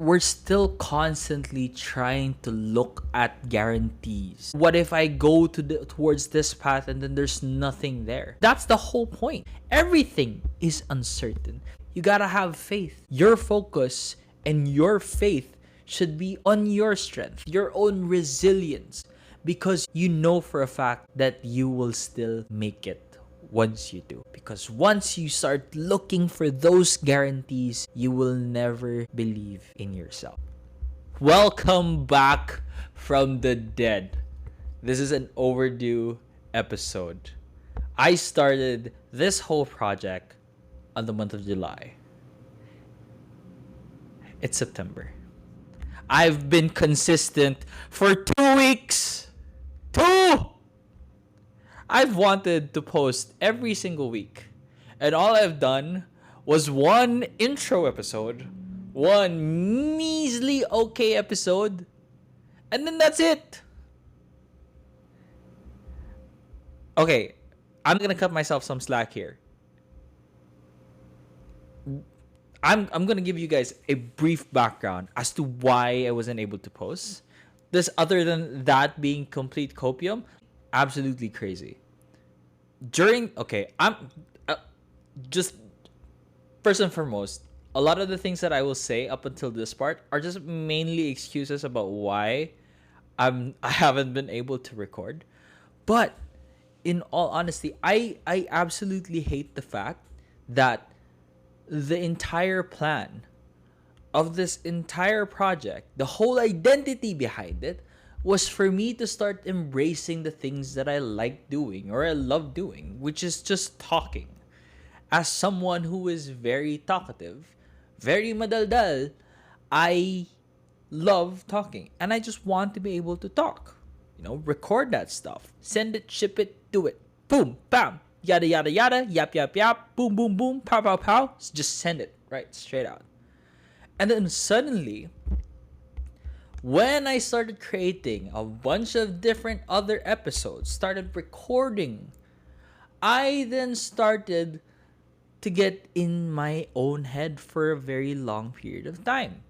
we're still constantly trying to look at guarantees. What if I go towards this path and then there's nothing there? That's the whole point. Everything is uncertain. You gotta have faith. Your focus and your faith should be on your strength, your own resilience, because you know for a fact that you will still make it once you do. Because once you start looking for those guarantees, you will never believe in yourself. Welcome back from the dead. This is an overdue episode. I started this whole project on the month of July. It's September. I've been consistent for 2 weeks. 2! I've wanted to post every single week. And all I've done was one intro episode, one measly okay episode, and then that's it. Okay, I'm gonna cut myself some slack here. I'm gonna give you guys a brief background as to why I wasn't able to post. This, other than that being complete copium, absolutely crazy. I'm just first and foremost, a lot of the things that I will say up until this part are just mainly excuses about why I haven't been able to record. But in all honesty, I absolutely hate the fact that the entire plan of this entire project, the whole identity behind it, was for me to start embracing the things that I like doing or I love doing, which is just talking. As someone who is very talkative, very madaldal, I love talking and I just want to be able to talk. Record that stuff, send it, ship it, do it. Boom, bam, yada, yada, yada, yap, yap, yap, boom, boom, boom, pow, pow, pow. Just send it right straight out. And then suddenly, when I started creating a bunch of different other episodes, started recording, I then started to get in my own head for a very long period of time.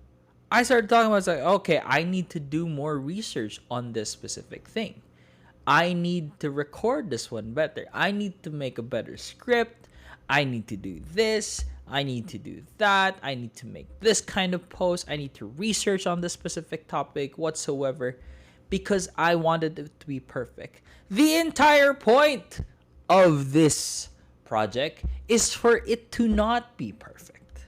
I started talking about, okay, I need to do more research on this specific thing. I need to record this one better. I need to make a better script. I need to do this. I need to do that. I need to make this kind of post. I need to research on this specific topic whatsoever because I wanted it to be perfect. The entire point of this project is for it to not be perfect.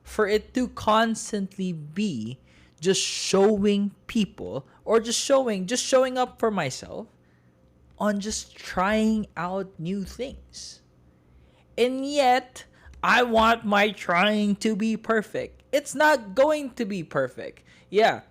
For it to constantly be just showing people or just showing up for myself on just trying out new things. And yet, I want my trying to be perfect. It's not going to be perfect. Yeah.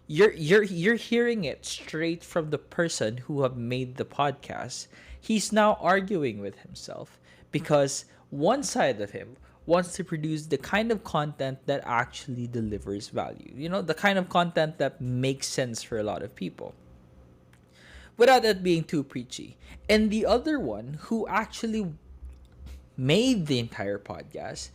You're hearing it straight from the person who have made the podcast. He's now arguing with himself because one side of him wants to produce the kind of content that actually delivers value. The kind of content that makes sense for a lot of people, without it being too preachy. And the other one who actually made the entire podcast,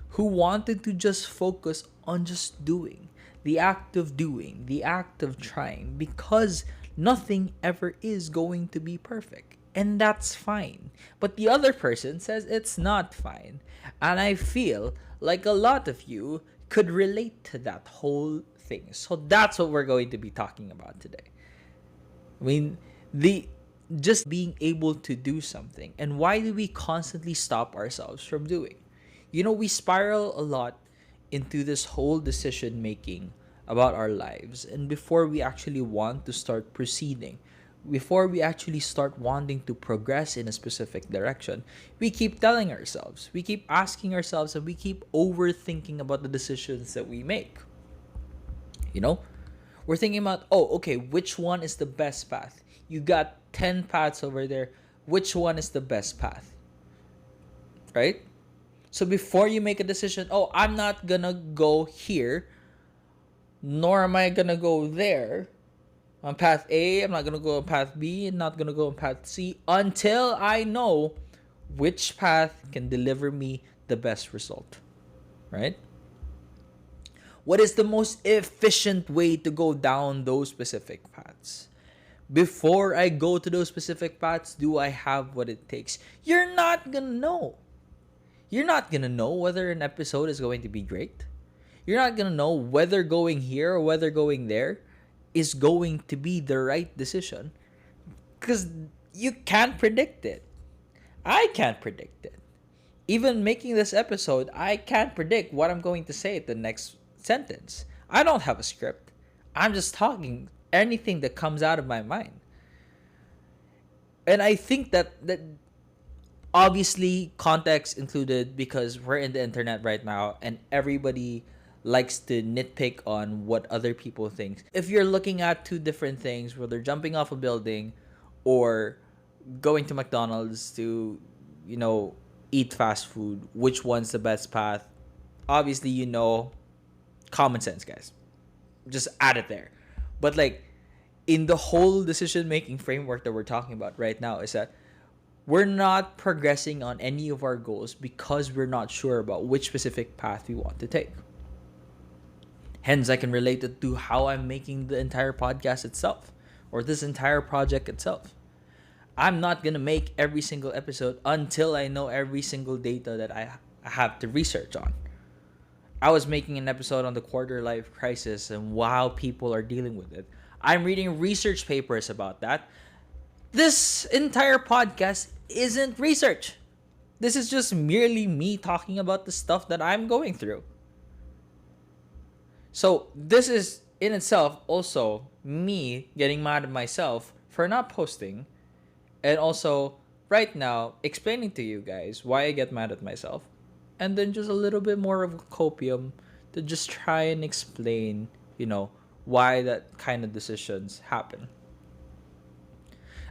who wanted to just focus on just doing, the act of doing, the act of trying, because nothing ever is going to be perfect. And that's fine. But the other person says it's not fine. And I feel like a lot of you could relate to that whole thing. So that's what we're going to be talking about today. I mean, just being able to do something. And why do we constantly stop ourselves from doing? We spiral a lot into this whole decision making about our lives. And before we actually want to start proceeding, before we actually start wanting to progress in a specific direction, we keep telling ourselves, we keep asking ourselves, and we keep overthinking about the decisions that we make. We're thinking about, which one is the best path? You got 10 paths over there. Which one is the best path? Right? So before you make a decision, I'm not gonna go here, nor am I gonna go there. On path A, I'm not gonna go on path B, and not gonna go on path C until I know which path can deliver me the best result. Right? What is the most efficient way to go down those specific paths? Before I go to those specific paths, do I have what it takes? You're not gonna know. You're not gonna know whether an episode is going to be great. You're not gonna know whether going here or whether going there is going to be the right decision. Because you can't predict it. I can't predict it. Even making this episode, I can't predict what I'm going to say at the next sentence. I don't have a script. I'm just talking anything that comes out of my mind. And I think that obviously context included, because we're in the internet right now and everybody likes to nitpick on what other people think. If you're looking at two different things, whether jumping off a building or going to McDonald's to, eat fast food, which one's the best path? Obviously, common sense, guys. Just add it there. But in the whole decision-making framework that we're talking about right now is that we're not progressing on any of our goals because we're not sure about which specific path we want to take. Hence, I can relate it to how I'm making the entire podcast itself, or this entire project itself. I'm not going to make every single episode until I know every single data that I have to research on. I was making an episode on the quarter life crisis and how people are dealing with it. I'm reading research papers about that. This entire podcast isn't research. This is just merely me talking about the stuff that I'm going through. So this is in itself also me getting mad at myself for not posting, and also right now explaining to you guys why I get mad at myself, and then just a little bit more of a copium to just try and explain, why that kind of decisions happen.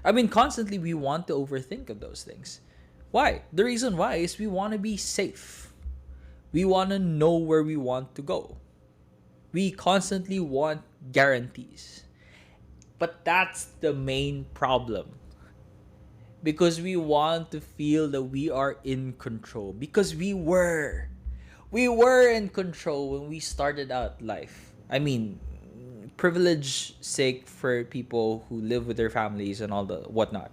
I mean, constantly we want to overthink of those things. Why? The reason why is we want to be safe. We want to know where we want to go. We constantly want guarantees. But that's the main problem. Because we want to feel that we are in control. Because we were. We were in control when we started out life. I mean, privilege sake for people who live with their families and all the whatnot.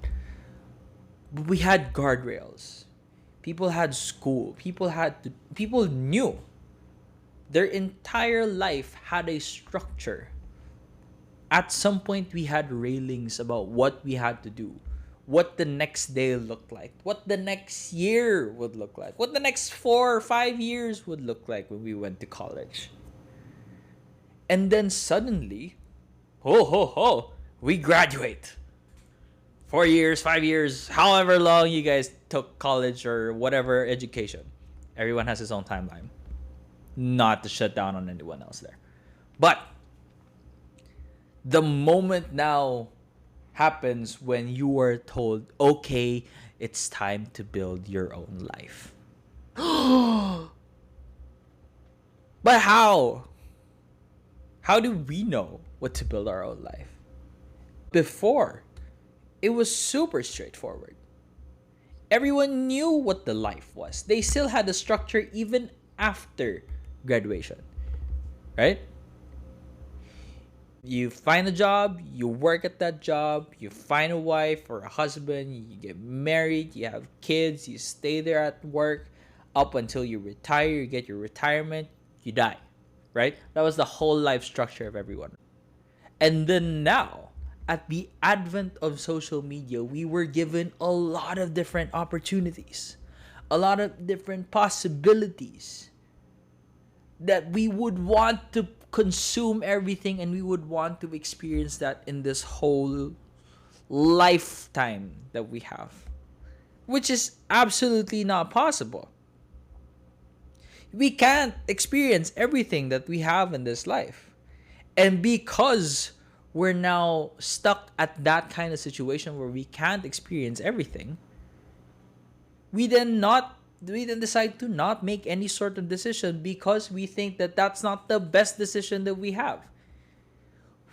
But we had guardrails. People had school. People knew. Their entire life had a structure. At some point, we had railings about what we had to do. What the next day looked like, what the next year would look like, what the next 4 or 5 years would look like when we went to college. And then suddenly, we graduate. 4 years, 5 years, however long you guys took college or whatever education. Everyone has his own timeline. Not to shut down on anyone else there. But the moment now happens when you are told, okay, it's time to build your own life. But how? How do we know what to build our own life? Before, it was super straightforward. Everyone knew what the life was. They still had a structure even after graduation, right? You find a job, you work at that job, you find a wife or a husband, you get married, you have kids, you stay there at work up until you retire, you get your retirement, you die, right? That was the whole life structure of everyone. And then now, at the advent of social media, we were given a lot of different opportunities, a lot of different possibilities that we would want to consume everything, and we would want to experience that in this whole lifetime that we have, which is absolutely not possible. We can't experience everything that we have in this life. And because we're now stuck at that kind of situation where we can't experience everything, we then decide to not make any sort of decision because we think that that's not the best decision that we have.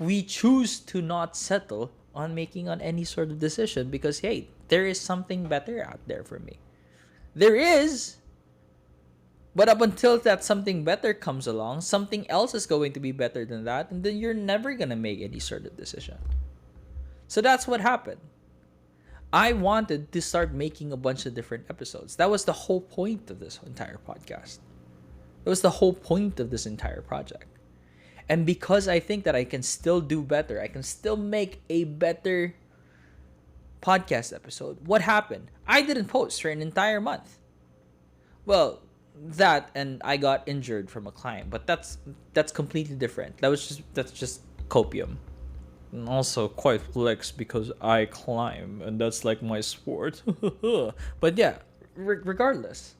We choose to not settle on making on any sort of decision because, hey, there is something better out there for me. There is, But up until that something better comes along, something else is going to be better than that, and then you're never going to make any sort of decision. So that's what happened. I wanted to start making a bunch of different episodes. That was the whole point of this entire podcast. That was the whole point of this entire project. And because I think that I can still do better, I can still make a better podcast episode. What happened? I didn't post for an entire month. Well, that and I got injured from a climb, but that's completely different. That's just Copium. And also quite flex because I climb and that's like my sport. But yeah, regardless,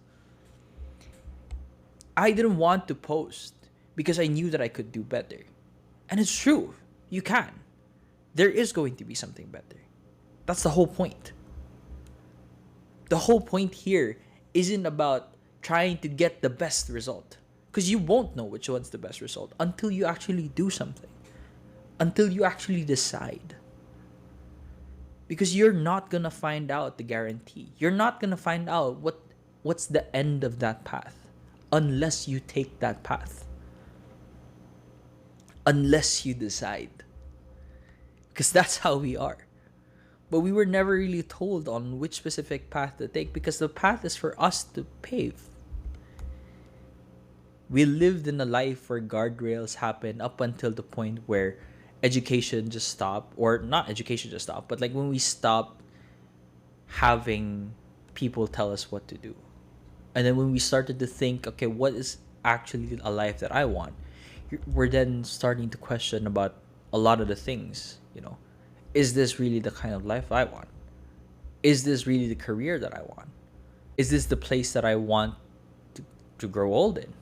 I didn't want to post because I knew that I could do better. And it's true. You can. There is going to be something better. That's the whole point. The whole point here isn't about trying to get the best result. Because you won't know which one's the best result until you actually do something. Until you actually decide. Because you're not going to find out the guarantee. You're not going to find out what's the end of that path unless you take that path. Unless you decide. Because that's how we are. But we were never really told on which specific path to take because the path is for us to pave. We lived in a life where guardrails happen up until the point where education just stopped, or not education just stopped, but like when we stopped having people tell us what to do. And then when we started to think, okay, what is actually a life that I want? We're then starting to question about a lot of the things, Is this really the kind of life I want? Is this really the career that I want? Is this the place that I want to grow old in?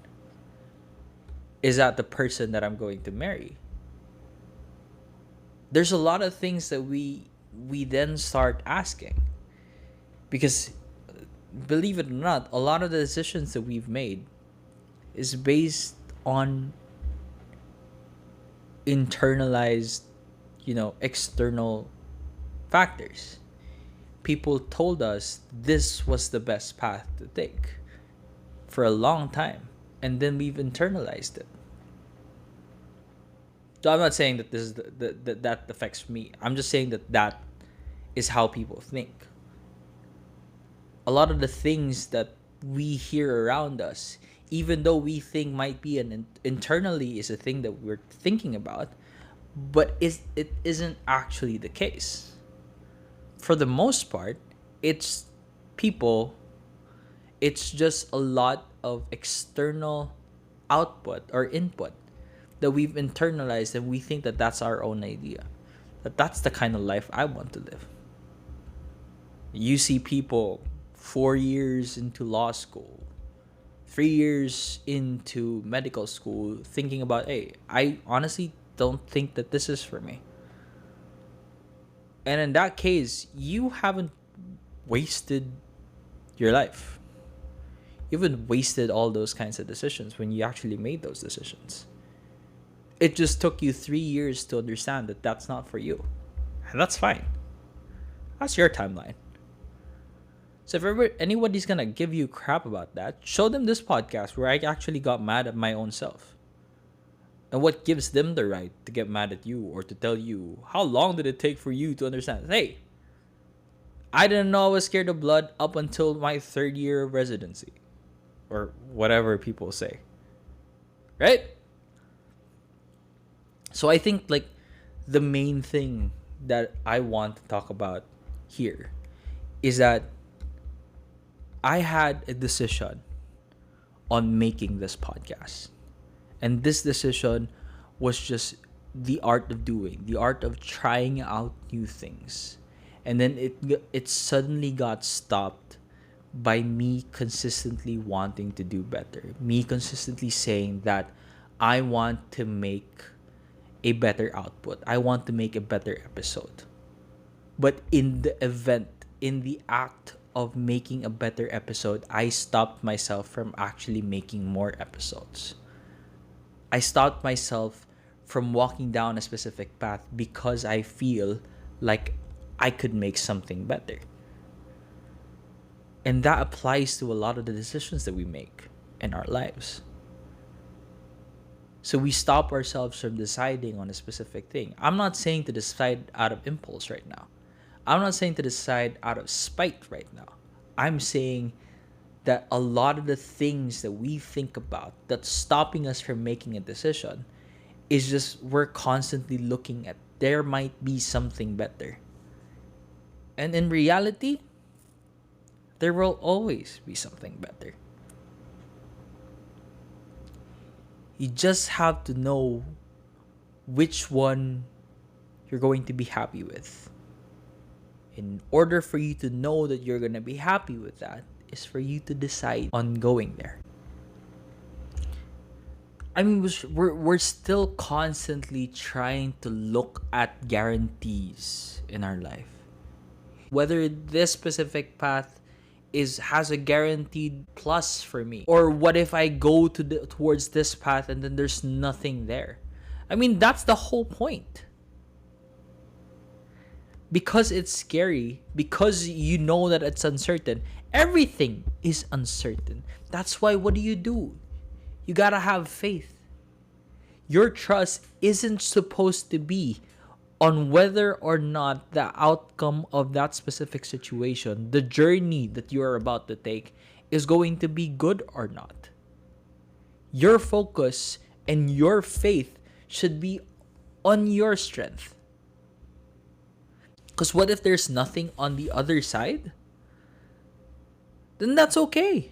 Is that the person that I'm going to marry? There's a lot of things that we then start asking. Because believe it or not, a lot of the decisions that we've made is based on internalized, external factors. People told us this was the best path to take for a long time, and then we've internalized it. So I'm not saying that this is that affects me. I'm just saying that is how people think. A lot of the things that we hear around us, even though we think might be internally is a thing that we're thinking about, but it isn't actually the case. For the most part, it's people, it's just a lot of external output or input that we've internalized, and we think that that's our own idea. That's the kind of life I want to live. You see people 4 years into law school, 3 years into medical school, thinking about, hey, I honestly don't think that this is for me. And in that case, you haven't wasted your life. You haven't wasted all those kinds of decisions when you actually made those decisions. It just took you 3 years to understand that that's not for you. And that's fine. That's your timeline. So if anybody's gonna give you crap about that, show them this podcast where I actually got mad at my own self. And what gives them the right to get mad at you or to tell you, how long did it take for you to understand? Hey, I didn't know I was scared of blood up until my 3rd year of residency. Or whatever people say. Right? So I think like the main thing that I want to talk about here is that I had a decision on making this podcast. And this decision was just the art of doing, the art of trying out new things. And then it suddenly got stopped by me consistently wanting to do better. Me consistently saying that I want to make a better output. I want to make a better episode. But in the act of making a better episode, I stopped myself from actually making more episodes. I stopped myself from walking down a specific path because I feel like I could make something better. And that applies to a lot of the decisions that we make. in our lives. So we stop ourselves from deciding on a specific thing. I'm not saying to decide out of impulse right now. I'm not saying to decide out of spite right now. I'm saying that a lot of the things that we think about that's stopping us from making a decision is just we're constantly looking at there might be something better. And in reality, there will always be something better. You just have to know which one you're going to be happy with. In order for you to know that you're going to be happy with that, is for you to decide on going there. I mean, we're still constantly trying to look at guarantees in our life. Whether this specific path has a guaranteed plus for me, or what if I go towards this path and then there's nothing there. I mean, that's the whole point. Because it's scary, because you know that it's uncertain. Everything is uncertain. That's why, what do? You gotta have faith. Your trust isn't supposed to be on whether or not the outcome of that specific situation, the journey that you are about to take, is going to be good or not. Your focus and your faith should be on your strength. Because what if there's nothing on the other side? Then that's okay.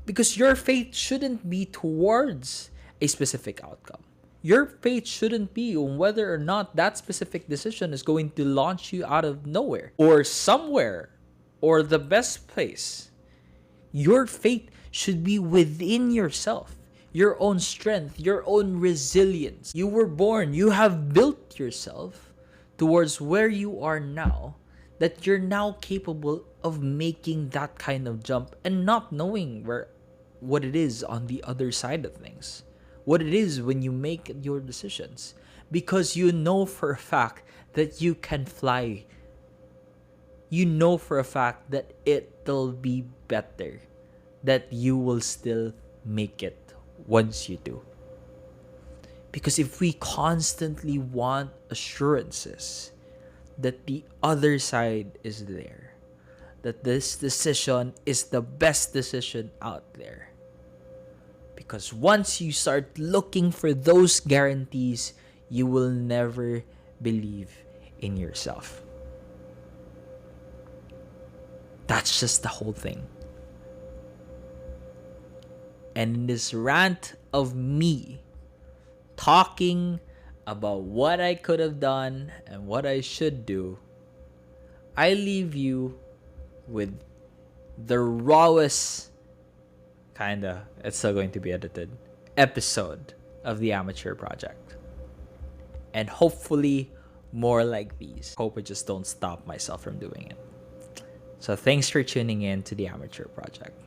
Because your faith shouldn't be towards a specific outcome. Your faith shouldn't be on whether or not that specific decision is going to launch you out of nowhere or somewhere or the best place. Your faith should be within yourself, your own strength, your own resilience. You were born, you have built yourself towards where you are now, that you're now capable of making that kind of jump and not knowing what it is on the other side of things. What it is when you make your decisions, because you know for a fact that you can fly. You know for a fact that it'll be better, that you will still make it once you do. Because if we constantly want assurances that the other side is there, that this decision is the best decision out there, because once you start looking for those guarantees, you will never believe in yourself. That's just the whole thing. And in this rant of me talking about what I could have done and what I should do, I leave you with the rawest, it's still going to be edited, episode of the Amateur Project. And hopefully more like these. Hope I just don't stop myself from doing it. So thanks for tuning in to the Amateur Project.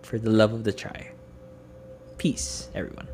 For the love of the try. Peace, everyone.